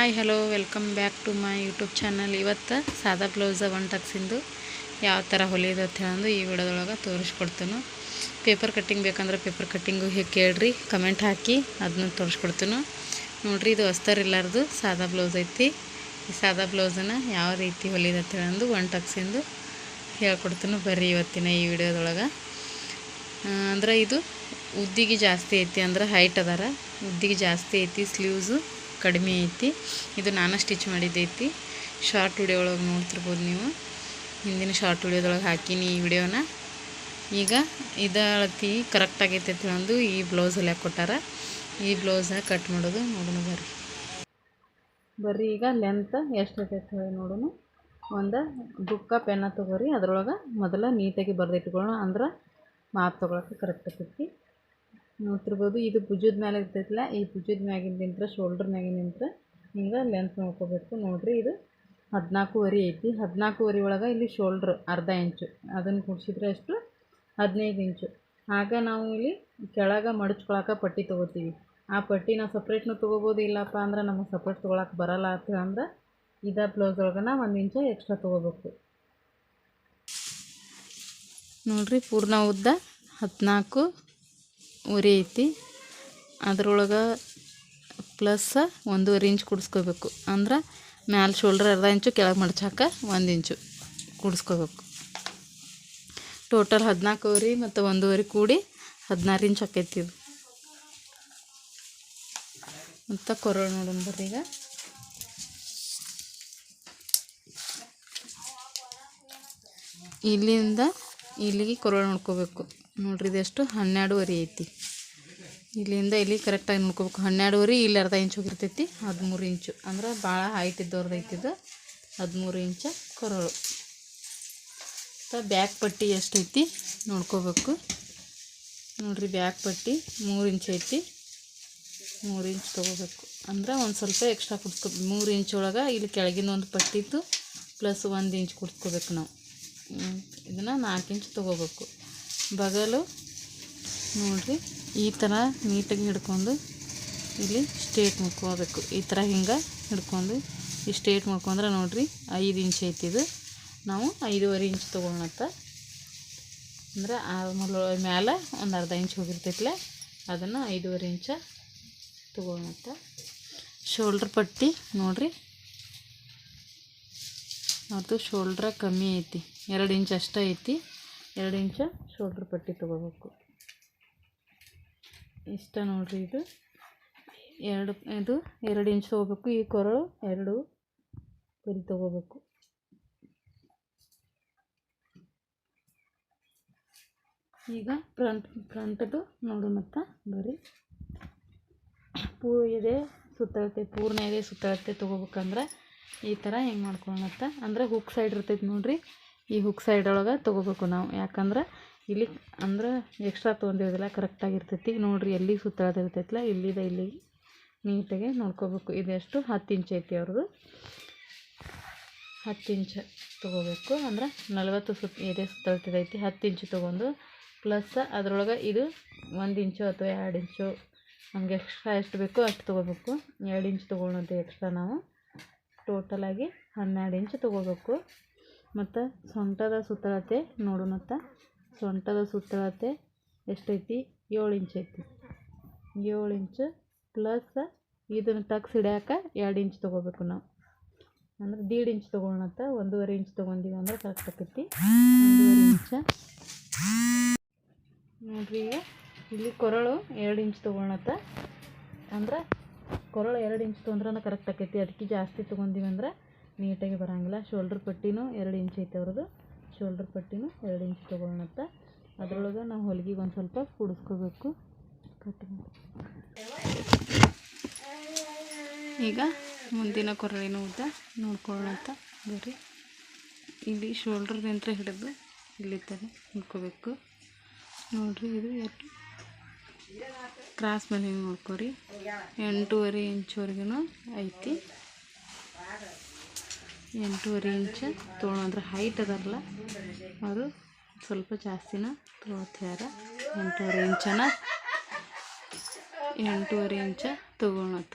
Hi hello welcome back to my YouTube channel. ಇವತ್ತು ಸಾದಾ blouse one ಟಕ್ಸಿಂದು ಯಾವ ಥರ ಹೊಲಿಯೋದು ಅಂತ ಹೇಳಂದು ಈ ವಿಡಿಯೋದೊಳಗೆ ತೋರಿಸ್ಕೊಡ್ತೀನಿ. ಪೇಪರ್ ಕಟ್ಟಿಂಗ್ ಬೇಕಂದ್ರೆ ಪೇಪರ್ ಕಟ್ಟಿಂಗು ಹೀಗೆ ಕೇಳ್ರಿ, ಕಮೆಂಟ್ ಹಾಕಿ ಅದನ್ನ ತೋರಿಸ್ಕೊಡ್ತೀನಿ. ನೋಡಿರಿ, ಇದು ಅಸ್ತರ್ ಇಲ್ಲಾರ್ದು ಸಾದಾ ಬ್ಲೌಸ್ ಐತಿ. ಈ ಸಾದಾ ಬ್ಲೌಸನ್ನು ಯಾವ ರೀತಿ ಹೊಲಿಯೋದು ಅಂತ ಹೇಳಂದು ಒನ್ ಟಕ್ಸಿಂದು ಹೇಳ್ಕೊಡ್ತೀನಿ. ಬರ್ರಿ ಇವತ್ತಿನ ಈ ವಿಡಿಯೋದೊಳಗೆ. ಅಂದ್ರೆ ಇದು ಉದ್ದಿಗೆ ಜಾಸ್ತಿ ಐತಿ, ಅಂದ್ರೆ ಹೈಟ್ ಅದಾರ, ಉದ್ದಿಗೆ ಜಾಸ್ತಿ ಐತಿ, ಸ್ಲೀವ್ಸು ಕಡಿಮೆ ಐತಿ. ಇದು ನಾನು ಸ್ಟಿಚ್ ಮಾಡಿದ್ದೈತಿ. ಶಾರ್ಟ್ ವಿಡಿಯೋ ಒಳಗೆ ನೋಡ್ತಿರ್ಬೋದು ನೀವು. ಹಿಂದಿನ ಶಾರ್ಟ್ ವಿಡಿಯೋದೊಳಗೆ ಹಾಕೀನಿ ಈ ವಿಡಿಯೋನ. ಈಗ ಇದು ಅಳತಿ ಕರೆಕ್ಟ್ ಆಗೈತೆ ಅಂತ ಹೇಳಂದು ಈ ಬ್ಲೌಸ್ ಹೊಲಿಯಾಕೆ ಕೊಟ್ಟಾರ. ಈ ಬ್ಲೌಸ್ನ ಕಟ್ ಮಾಡೋದು ನೋಡೋಣ ಬರ್ರಿ. ಈಗ ಲೆಂತ್ ಎಷ್ಟು ಐತೆ ಹೇಳಿ ನೋಡೋಣ. ಒಂದು ಬುಕ್ಕ ಪೆನ್ನ ತೊಗೊರಿ, ಅದ್ರೊಳಗೆ ಮೊದಲ ನೀಟಾಗಿ ಬರೆದಿಟ್ಕೊಳ್ಳೋಣ, ಅಂದ್ರೆ ಮಾಪ್ ತೊಗೊಳಕ್ಕೆ ಕರೆಕ್ಟ್ ಆಗ್ತೈತಿ. ನೋಡ್ತಿರ್ಬೋದು, ಇದು ಭುಜದ ಮೇಲೆ ಇರ್ತೈತಿಲ್ಲ, ಈ ಭುಜದ ಮ್ಯಾಗಿನ ನಿಂತ್ರೆ ಶೋಲ್ಡ್ರ್ ಮ್ಯಾಗಿನ ನಿಂತ್ರೆ ಹಿಂಗೆ ಲೆಂತ್ ನೋಡ್ಕೋಬೇಕು. ನೋಡಿರಿ, ಇದು 14.5 ಐತಿ. 14.5 ಒಳಗೆ ಇಲ್ಲಿ ಶೋಲ್ಡ್ರ್ ಅರ್ಧ ಇಂಚು, ಅದನ್ನು ಕೂಡಿಸಿದ್ರೆ ಎಷ್ಟು 15 ಇಂಚು. ಆಗ ನಾವು ಇಲ್ಲಿ ಕೆಳಗೆ ಮಡಚ್ಕೊಳಕ್ಕೆ ಪಟ್ಟಿ ತೊಗೋತೀವಿ. ಆ ಪಟ್ಟಿ ನಾವು ಸಪ್ರೇಟ್ನು ತೊಗೋಬೋದು, ಇಲ್ಲಪ್ಪ ಅಂದ್ರೆ ನಮಗೆ ಸಪ್ರೇಟ್ ತೊಗೊಳಕ್ಕೆ ಬರಲ್ಲ ಅಂತ ಅಂದ್ರೆ ಇದೇ ಬ್ಲೌಸ್ ಒಳಗೆ 1 ಇಂಚು ಎಕ್ಸ್ಟ್ರಾ ತೊಗೋಬೇಕು. ನೋಡಿರಿ, ಪೂರ್ಣ ಉದ್ದ 14.5 ಐತಿ. ಅದ್ರೊಳಗೆ ಪ್ಲಸ್ 1.5 ಇಂಚ್ ಕೂಡಿಸ್ಕೋಬೇಕು. ಅಂದ್ರೆ ಮ್ಯಾಲೆ ಶೋಲ್ಡ್ರ್ ಅರ್ಧ ಇಂಚು, ಕೆಳಗೆ ಮಡ್ಚಾಕ 1 ಇಂಚು ಕೂಡಿಸ್ಕೋಬೇಕು. ಟೋಟಲ್ 14.5 ಮತ್ತು 1.5 ಕೂಡಿ 16 ಇಂಚ್ ಆಕೈತಿ ಇದು. ಮತ್ತು ಕೊರಳು ನೋಡೋಣ ಬರ್ರಿ. ಈಗ ಇಲ್ಲಿಂದ ಇಲ್ಲಿಗೆ ಕೊರಳು ನೋಡ್ಕೋಬೇಕು. ನೋಡ್ರಿ, ಇದೆಷ್ಟು 12.5 ಐತಿ. ಇಲ್ಲಿಂದ ಇಲ್ಲಿ ಕರೆಕ್ಟಾಗಿ ನೋಡ್ಕೋಬೇಕು. 12.5, ಇಲ್ಲಿ ಅರ್ಧ ಇಂಚ್ ಹೋಗಿರ್ತೈತಿ. 13 ಇಂಚು ಅಂದ್ರೆ ಭಾಳ ಹೈಟ್ ಇದ್ದವ್ರದ್ದು ಐತಿದ್ದು. 13 ಇಂಚು ಕೊರಳು. ಮತ್ತು ಬ್ಯಾಕ್ ಪಟ್ಟಿ ಎಷ್ಟೈತಿ ನೋಡ್ಕೋಬೇಕು. ನೋಡಿರಿ, ಬ್ಯಾಕ್ ಪಟ್ಟಿ 3 ಇಂಚ್ ಐತಿ. 3 ಇಂಚ್ ತೊಗೋಬೇಕು. ಅಂದ್ರೆ ಒಂದು ಸ್ವಲ್ಪ ಎಕ್ಸ್ಟ್ರಾ ಕುಡ್ಸ್ಕೋಬೇಕು. 3 ಇಂಚ್ ಒಳಗೆ ಇಲ್ಲಿ ಕೆಳಗಿನ ಒಂದು ಪಟ್ಟಿದ್ದು ಪ್ಲಸ್ 1 ಇಂಚ್ ಕುಡ್ಸ್ಕೋಬೇಕು ನಾವು. ಇದನ್ನು 4 ಇಂಚ್ ತೊಗೋಬೇಕು. ಬಗಲು ನೋಡಿರಿ, ಈ ಥರ ನೀಟಾಗಿ ಹಿಡ್ಕೊಂಡು ಇಲ್ಲಿ ಸ್ಟ್ರೇಟ್ ಮಾಡ್ಕೋಬೇಕು. ಈ ಥರ ಹಿಂಗೆ ಹಿಡ್ಕೊಂಡು ಈ ಸ್ಟ್ರೇಟ್ ಮಾಡ್ಕೊಂಡ್ರೆ ನೋಡಿರಿ 5 ಇಂಚ್ ಐತಿದು. ನಾವು 5.5 ಇಂಚ್ ತೊಗೊಳತ್ತ. ಅಂದ್ರೆ ಮೇಲೆ ಒಂದು ಅರ್ಧ ಇಂಚ್ ಹೋಗಿರ್ತೈತಿಲ್ಲ, ಅದನ್ನು 5.5 ಇಂಚ ತೊಗೊಳತ್ತ. ಶೋಲ್ಡ್ರ್ ಪಟ್ಟಿ ನೋಡಿರಿ, ಅದು ಶೋಲ್ಡ್ರ ಕಮ್ಮಿ ಐತಿ, 2 ಇಂಚ್ ಅಷ್ಟೇ ಐತಿ. 2 ಇಂಚ ಶೋಲ್ಡ್ರ್ ಪಟ್ಟಿ ತೊಗೋಬೇಕು. ಇಷ್ಟ ನೋಡಿರಿ, ಇದು 2 ಇಂಚ್ ತೊಗೋಬೇಕು. ಈ ಕೊರಳು 2 ಬರಿ ತೊಗೋಬೇಕು. ಈಗ ಫ್ರಂಟದು ನೋಡೋಣತ್ತ ಬರ್ರಿ. ಪೂರ್ಣ ಇದೆ ಸುತ್ತಳತೆ ತೊಗೋಬೇಕಂದ್ರೆ ಈ ಥರ ಹೆಂಗೆ ಮಾಡ್ಕೊಳ್ಳೋಣತ್ತ. ಅಂದ್ರೆ ಹುಕ್ ಸೈಡ್ ಇರ್ತೈತಿ ನೋಡಿರಿ, ಈ ಹುಕ್ ಸೈಡ್ ಒಳಗೆ ತೊಗೋಬೇಕು ನಾವು. ಯಾಕಂದ್ರೆ ಇಲ್ಲಿ ಅಂದ್ರೆ ಎಕ್ಸ್ಟ್ರಾ ತೊಗೊಂಡಿರೋದಿಲ್ಲ, ಕರೆಕ್ಟಾಗಿರ್ತೈತಿ. ನೋಡಿರಿ, ಎಲ್ಲಿ ಸುತ್ತಳತೆ ಇರ್ತೈತಿಲ್ಲ, ಇಲ್ಲಿದೆ ಇಲ್ಲಿಗೆ ನೀಟಾಗಿ ನೋಡ್ಕೋಬೇಕು. ಇದೆಷ್ಟು 10 ಇಂಚ್ ಐತಿ ಅವ್ರದ್ದು. 10 ಇಂಚ್ ತೊಗೋಬೇಕು. ಅಂದ್ರೆ 40 ಎದೆ ಸುತ್ತಳತಿದೈತಿ. 10 ಇಂಚು ತೊಗೊಂಡು ಪ್ಲಸ್ ಅದರೊಳಗೆ ಇದು 1 ಇಂಚು ಅಥವಾ 2 ಇಂಚು ನಮಗೆ ಎಕ್ಸ್ಟ್ರಾ ಎಷ್ಟು ಬೇಕೋ ಅಷ್ಟು ತೊಗೋಬೇಕು. 2 ಇಂಚ್ ತೊಗೊಳೋದು ಎಕ್ಸ್ಟ್ರಾ ನಾವು. ಟೋಟಲಾಗಿ 12 ಇಂಚ್ ತೊಗೋಬೇಕು. ಮತ್ತು ಸೊಂಟದ ಸುತ್ತಳತೆ ನೋಡೋಣತ್ತ. ಸೊಂಟದ ಸುತ್ತಳತೆ ಎಷ್ಟೈತಿ? 7 ಇಂಚ್ ಐತಿ. 7 ಇಂಚು ಪ್ಲಸ್ ಇದನ್ನು ಟಕ್ಸ್ ಹಿಡ್ಯಾಕ 2 ಇಂಚ್ ತೊಗೋಬೇಕು ನಾವು. ಅಂದ್ರೆ 1.5 ಇಂಚ್ ತೊಗೊಳೋಣತ್ತ. 1.5 ಇಂಚ್ ತೊಗೊಂಡಿವಿ ಅಂದ್ರೆ ಕರೆಕ್ಟ್ ಆಕೈತಿ. 1.5 ಇಂಚ ನೋಡ್ರಿ. ಈಗ ಇಲ್ಲಿ ಕೊರಳು 2 ಇಂಚ್ ತೊಗೊಳತ್ತ. ಅಂದ್ರೆ ಕೊರಳು 2 ಇಂಚ್ ತೊಗೊಂಡ್ರೆ ಕರೆಕ್ಟ್ ಆಕೈತಿ. ಅದಕ್ಕೆ ಜಾಸ್ತಿ ತೊಗೊಂಡಿವಿ ಅಂದ್ರೆ ನೀಟಾಗಿ ಬರೋಂಗಿಲ್ಲ. ಶೋಲ್ಡ್ರ್ ಪಟ್ಟಿನೂ 2 ಇಂಚ್ ಐತೆ ಅವ್ರದ್ದು. ಶೋಲ್ಡ್ರ್ ಪಟ್ಟಿನೂ 2 ಇಂಚ್ ತೊಗೊಳತ್ತ. ಅದರೊಳಗೆ ನಾವು ಹೊಲಿಗೆಗೆ ಒಂದು ಸ್ವಲ್ಪ ಕೂಡಿಸ್ಕೋಬೇಕು. ಈಗ ಮುಂದಿನ ಕೊರಳಿನ ಉದ್ದ ನೋಡ್ಕೊಳ್ಳೋಂಥ ಬರ್ರಿ. ಇಲ್ಲಿ ಶೋಲ್ಡ್ರ್ನಿಂದ ಹಿಡಿದು ಇಲ್ಲಿ ತನಕ ನೋಡ್ಕೋಬೇಕು. ನೋಡಿರಿ, ಇದು ಕ್ರಾಸ್ ಮೇಲೆ ಹಿಂಗೆ ನೋಡ್ಕೊರಿ. 8.5 ಇಂಚ್ವರೆಗೂ ಐತಿ. 8.5 ಇಂಚ್ ತೊಗೊಳಂದ್ರೆ ಹೈಟ್ ಅದಾರಲ್ಲ ಅವರು ಸ್ವಲ್ಪ ಜಾಸ್ತಿನ ತೊಗೊಳ್ತಾರ. 8.5 ಇಂಚ ತೊಗೊಳತ್ತ.